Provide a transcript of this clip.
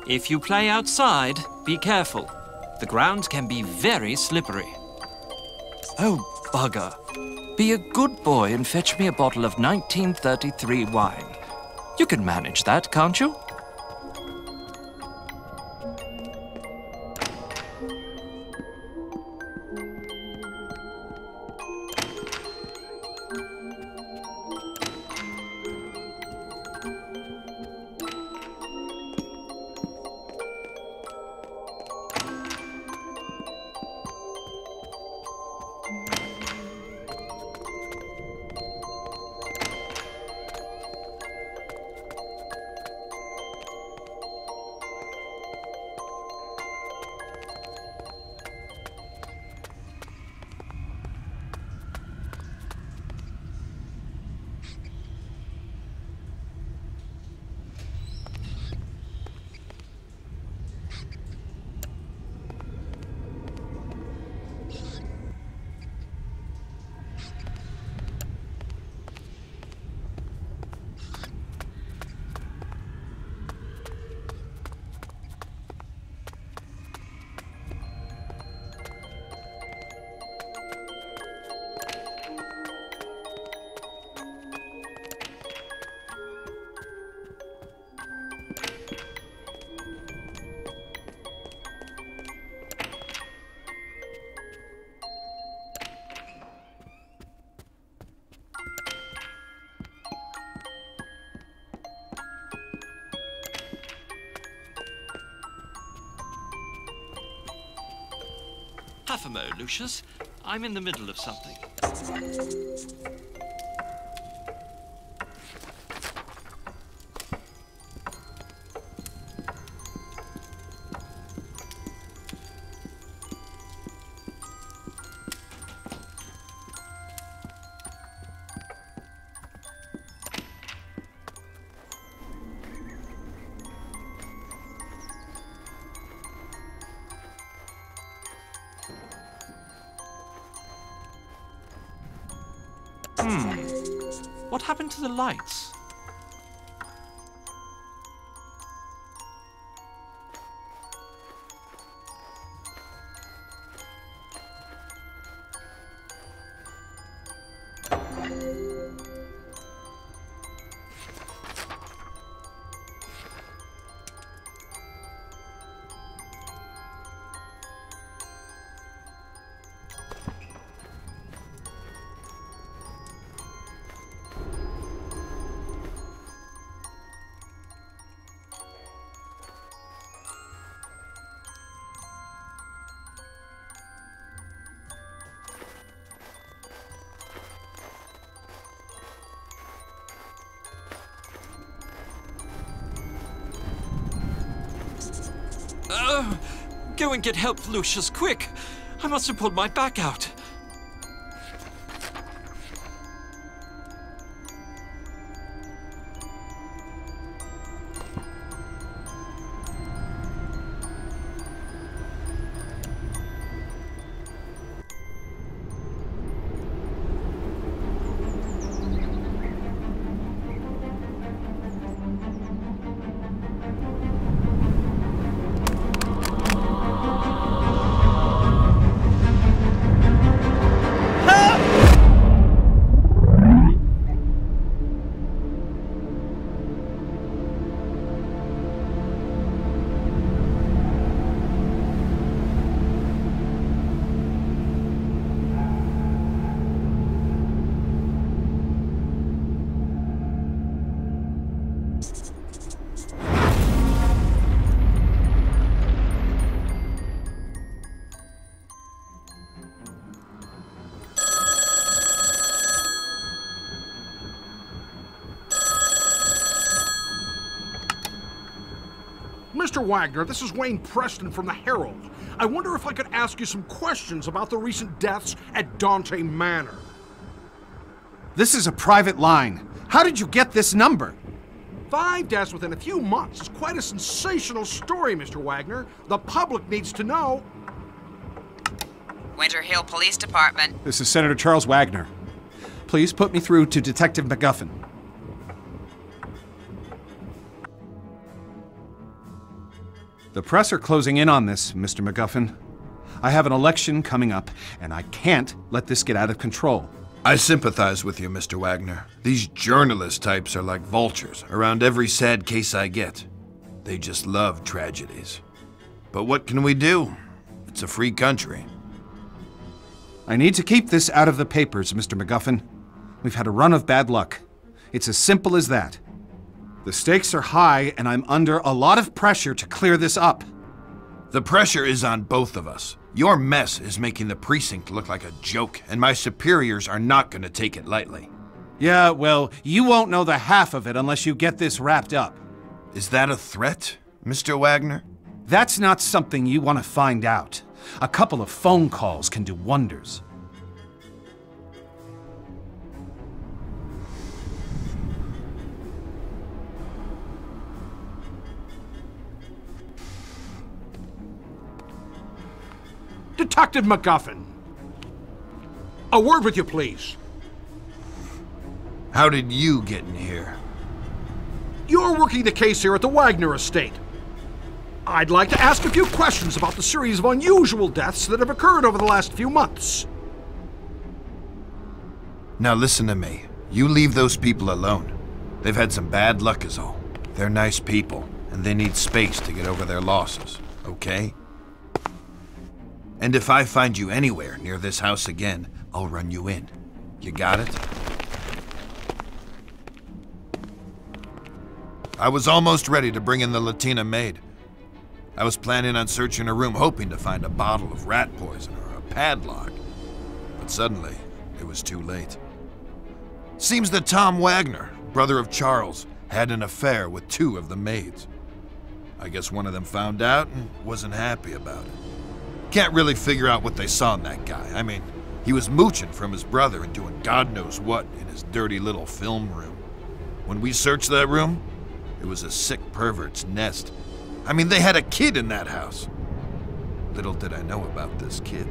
If you play outside, be careful. The ground can be very slippery. Oh, bugger. Be a good boy and fetch me a bottle of 1933 wine. You can manage that, can't you? Half a mo, Lucius. I'm in the middle of something. What happened to the lights? Go and get help, Lucius, quick! I must have pulled my back out. Mr. Wagner, this is Wayne Preston from the Herald. I wonder if I could ask you some questions about the recent deaths at Dante Manor. This is a private line. How did you get this number? 5 deaths within a few months is quite a sensational story, Mr. Wagner. The public needs to know. Winter Hill Police Department. This is Senator Charles Wagner. Please put me through to Detective McGuffin. The press are closing in on this, Mr. MacGuffin. I have an election coming up, and I can't let this get out of control. I sympathize with you, Mr. Wagner. These journalist types are like vultures around every sad case I get. They just love tragedies. But what can we do? It's a free country. I need to keep this out of the papers, Mr. MacGuffin. We've had a run of bad luck. It's as simple as that. The stakes are high, and I'm under a lot of pressure to clear this up. The pressure is on both of us. Your mess is making the precinct look like a joke, and my superiors are not going to take it lightly. Yeah, well, you won't know the half of it unless you get this wrapped up. Is that a threat, Mr. Wagner? That's not something you want to find out. A couple of phone calls can do wonders. Detective MacGuffin. A word with you, please. How did you get in here? You're working the case here at the Wagner estate. I'd like to ask a few questions about the series of unusual deaths that have occurred over the last few months. Now listen to me. You leave those people alone. They've had some bad luck is all. They're nice people, and they need space to get over their losses, okay? And if I find you anywhere near this house again, I'll run you in. You got it? I was almost ready to bring in the Latina maid. I was planning on searching her room, hoping to find a bottle of rat poison or a padlock. But suddenly, it was too late. Seems that Tom Wagner, brother of Charles, had an affair with two of the maids. I guess one of them found out and wasn't happy about it. Can't really figure out what they saw in that guy. I mean, he was mooching from his brother and doing God knows what in his dirty little film room. When we searched that room, it was a sick pervert's nest. I mean, they had a kid in that house. Little did I know about this kid.